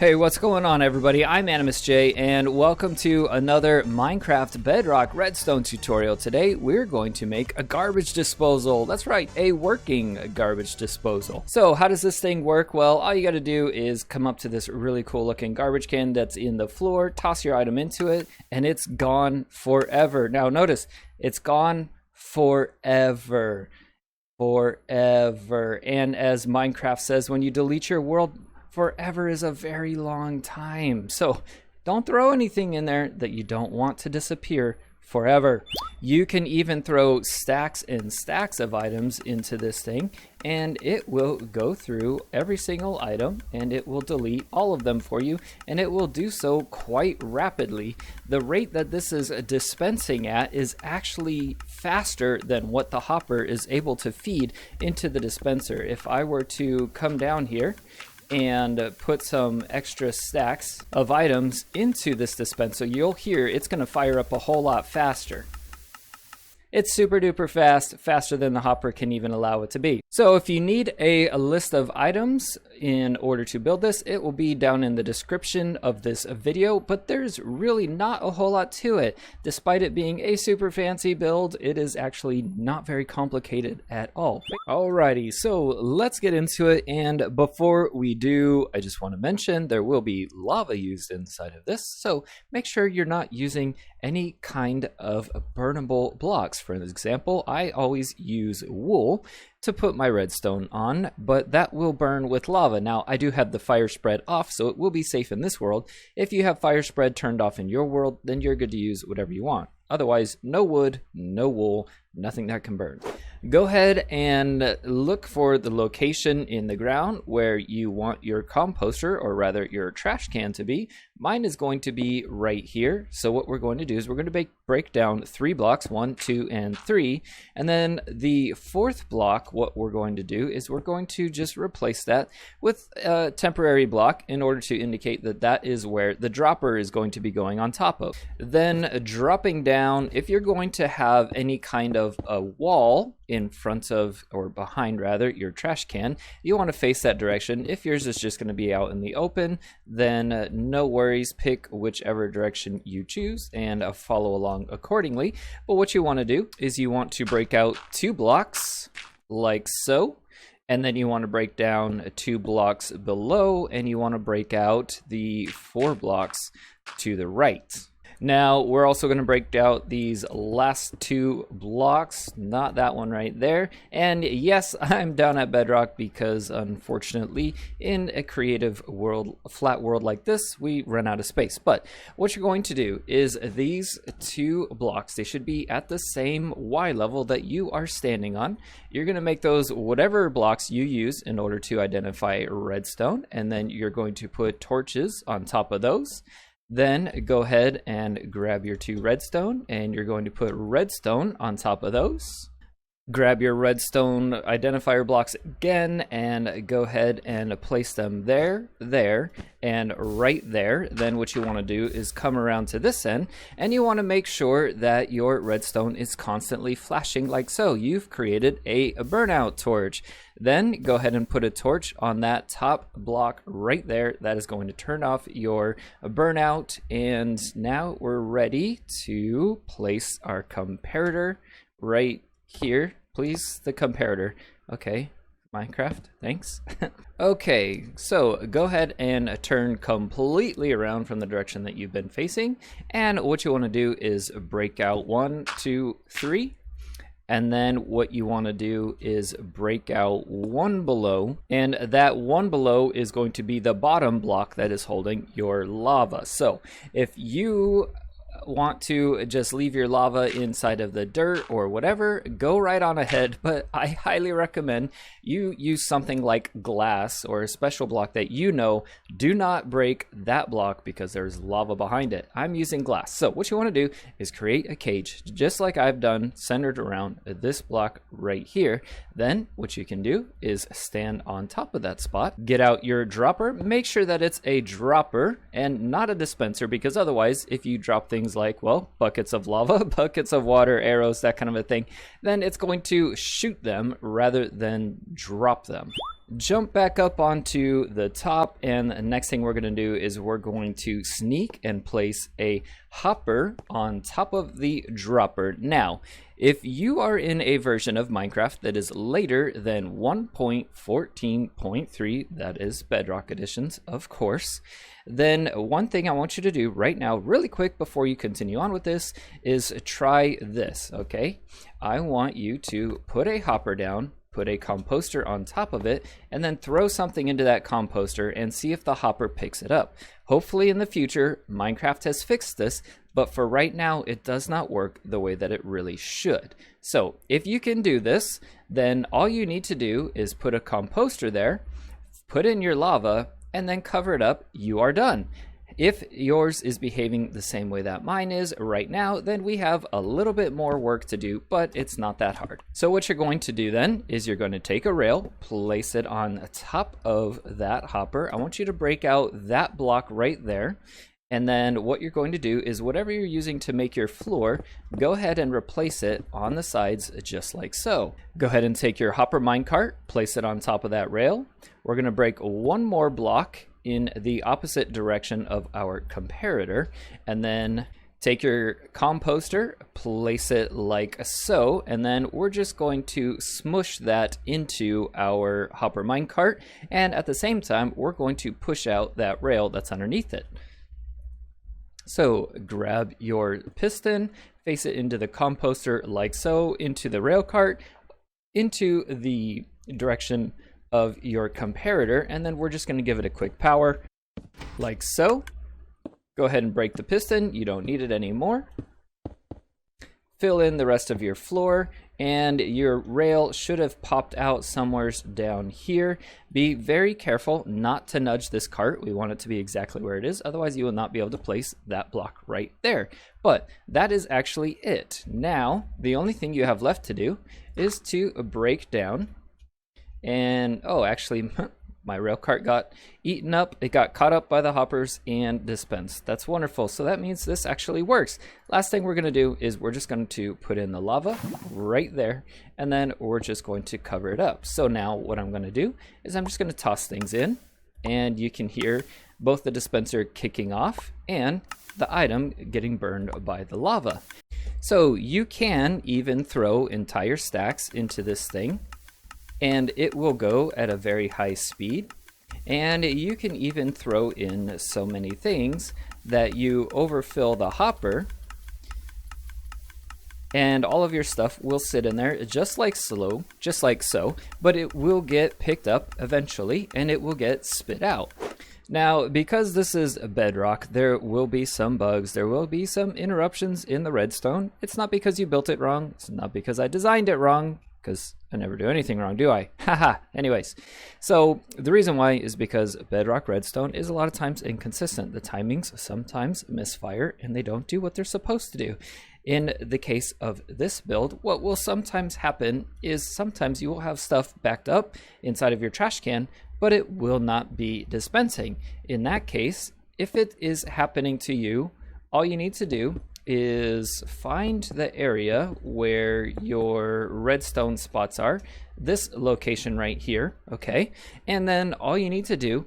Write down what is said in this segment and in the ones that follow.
Hey, what's going on everybody? I'm Animusj and welcome to another Minecraft Bedrock Redstone tutorial. Today we're going to make a garbage disposal. That's right, a working garbage disposal. So how does this thing work? Well, all you gotta do is come up to this really cool looking garbage can that's in the floor, toss your item into it, and it's gone forever. Now notice, it's gone forever. Forever. And as Minecraft says, when you delete your world, forever is a very long time. So don't throw anything in there that you don't want to disappear forever. You can even throw stacks and stacks of items into this thing and it will go through every single item and it will delete all of them for you, and it will do so quite rapidly. The rate that this is dispensing at is actually faster than what the hopper is able to feed into the dispenser. If I were to come down here and put some extra stacks of items into this dispenser, you'll hear it's going to fire up a whole lot faster. It's super duper fast, faster than the hopper can even allow it to be. So if you need a list of items in order to build this, it will be down in the description of this video, but there's really not a whole lot to it. Despite it being a super fancy build, it is actually not very complicated at all. Alrighty, so let's get into it, and before we do, I just want to mention there will be lava used inside of this, so make sure you're not using any kind of burnable blocks. For example, I always use wool to put my redstone on, but that will burn with lava. Now, I do have the fire spread off, so it will be safe in this world. If you have fire spread turned off in your world, then you're good to use whatever you want. Otherwise, no wood, no wool, nothing that can burn. Go ahead and look for the location in the ground where you want your composter, or rather your trash can, to be. Mine is going to be right here. So what we're going to do is we're going to break down 3 blocks, 1, 2, and 3. And then the 4th block, what we're going to do is we're going to just replace that with a temporary block in order to indicate that that is where the dropper is going to be going on top of. Then dropping down, if you're going to have any kind of a wall in front of, or behind rather, your trash can, you want to face that direction. If yours is just going to be out in the open, then no worries, pick whichever direction you choose and follow along accordingly. But what you want to do is you want to break out 2 blocks like so, and then you want to break down 2 blocks below, and you want to break out the 4 blocks to the right. Now, we're also going to break out these last 2 blocks, not that one right there. And yes, I'm down at Bedrock because unfortunately in a creative world, a flat world like this, we run out of space. But what you're going to do is these 2 blocks, they should be at the same Y level that you are standing on. You're going to make those whatever blocks you use in order to identify redstone, and then you're going to put torches on top of those. Then go ahead and grab your 2 redstone, and you're going to put redstone on top of those. Grab your redstone identifier blocks again and go ahead and place them there, there, and right there. Then what you want to do is come around to this end, and you want to make sure that your redstone is constantly flashing like so. You've created a burnout torch. Then go ahead and put a torch on that top block right there. That is going to turn off your burnout. And now we're ready to place our comparator right here. Please, the comparator. Okay, Minecraft, thanks. Okay, so go ahead and turn completely around from the direction that you've been facing. And what you want to do is break out 1, 2, 3. And then what you want to do is break out 1 below, and that 1 below is going to be the bottom block that is holding your lava. So if you want to just leave your lava inside of the dirt or whatever, go right on ahead, but I highly recommend you use something like glass or a special block that you know. Do not break that block because there's lava behind it. I'm using glass. So what you want to do is create a cage just like I've done, centered around this block right here. Then what you can do is stand on top of that spot, get out your dropper, make sure that it's a dropper and not a dispenser, because otherwise if you drop things like, well, buckets of lava, buckets of water, arrows, that kind of a thing, then it's going to shoot them rather than drop them. jump back up onto the top, and the next thing we're going to do is we're going to sneak and place a hopper on top of the dropper. Now, if you are in a version of Minecraft that is later than 1.14.3, that is Bedrock editions, of course, then one thing I want you to do right now, really quick before you continue on with this, is try this, okay? I want you to put a hopper down, put a composter on top of it, and then throw something into that composter and see if the hopper picks it up. Hopefully in the future, Minecraft has fixed this, but for right now, it does not work the way that it really should. So if you can do this, then all you need to do is put a composter there, put in your lava, and then cover it up. You are done. If yours is behaving the same way that mine is right now, then we have a little bit more work to do, but it's not that hard. So what you're going to do then is you're going to take a rail, place it on top of that hopper. I want you to break out that block right there. And then what you're going to do is whatever you're using to make your floor, go ahead and replace it on the sides just like so. Go ahead and take your Hopper Minecart, place it on top of that rail. We're going to break one more block in the opposite direction of our comparator, and then take your composter, place it like so, and then we're just going to smush that into our Hopper Minecart, and at the same time we're going to push out that rail that's underneath it. So grab your piston, face it into the composter like so, into the rail cart, into the direction of your comparator, and then we're just going to give it a quick power like so. Go ahead and break the piston, you don't need it anymore. Fill in the rest of your floor, and your rail should have popped out somewhere down here. Be very careful not to nudge this cart. We want it to be exactly where it is, otherwise you will not be able to place that block right there. But that is actually it. Now the only thing you have left to do is to break down, and oh, actually my rail cart got eaten up. It got caught up by the hoppers and dispensed. That's wonderful. So that means this actually works. Last thing we're going to do is we're just going to put in the lava right there, and then we're just going to cover it up. So now what I'm going to do is I'm just going to toss things in, and you can hear both the dispenser kicking off and the item getting burned by the lava. So you can even throw entire stacks into this thing, and it will go at a very high speed. And you can even throw in so many things that you overfill the hopper, and all of your stuff will sit in there just like so, but it will get picked up eventually and it will get spit out. Now, because this is Bedrock, there will be some bugs, there will be some interruptions in the redstone. It's not because you built it wrong, it's not because I designed it wrong, because I never do anything wrong, do I? Haha. Anyways, so the reason why is because Bedrock Redstone is a lot of times inconsistent. The timings sometimes misfire and they don't do what they're supposed to do. In the case of this build, what will sometimes happen is sometimes you will have stuff backed up inside of your trash can, but it will not be dispensing. In that case, if it is happening to you, all you need to do is find the area where your redstone spots are, this location right here, okay? And then all you need to do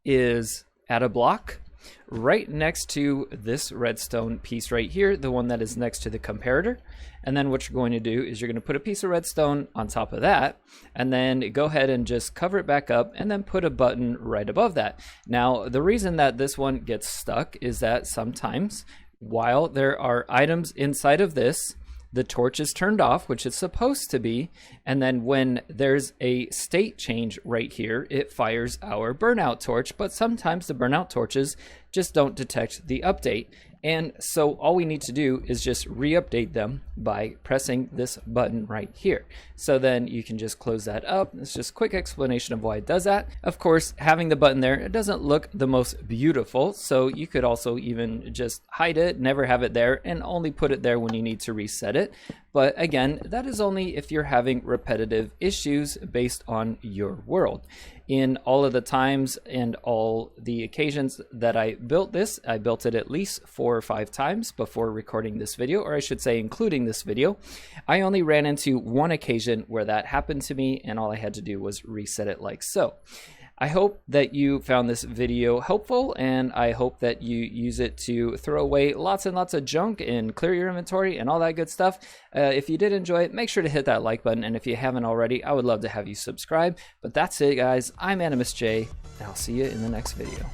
is add a block right next to this redstone piece right here, the one that is next to the comparator. And then what you're going to do is you're going to put a piece of redstone on top of that, and then go ahead and just cover it back up and then put a button right above that. Now, the reason that this one gets stuck is that sometimes while there are items inside of this, the torch is turned off, which it's supposed to be, and then when there's a state change right here, it fires our burnout torch, but sometimes the burnout torches just don't detect the update. And so all we need to do is just re-update them by pressing this button right here. So then you can just close that up. It's just a quick explanation of why it does that. Of course, having the button there, it doesn't look the most beautiful. So you could also even just hide it, never have it there, and only put it there when you need to reset it. But again, that is only if you're having repetitive issues based on your world. In all of the times and all the occasions that I built this, I built it at least 4 or 5 times before recording this video, or I should say including this video. I only ran into one occasion where that happened to me, and all I had to do was reset it like so. I hope that you found this video helpful, and I hope that you use it to throw away lots and lots of junk and clear your inventory and all that good stuff. If you did enjoy it, make sure to hit that like button, and if you haven't already, I would love to have you subscribe. But that's it, guys. I'm Animusj, and I'll see you in the next video.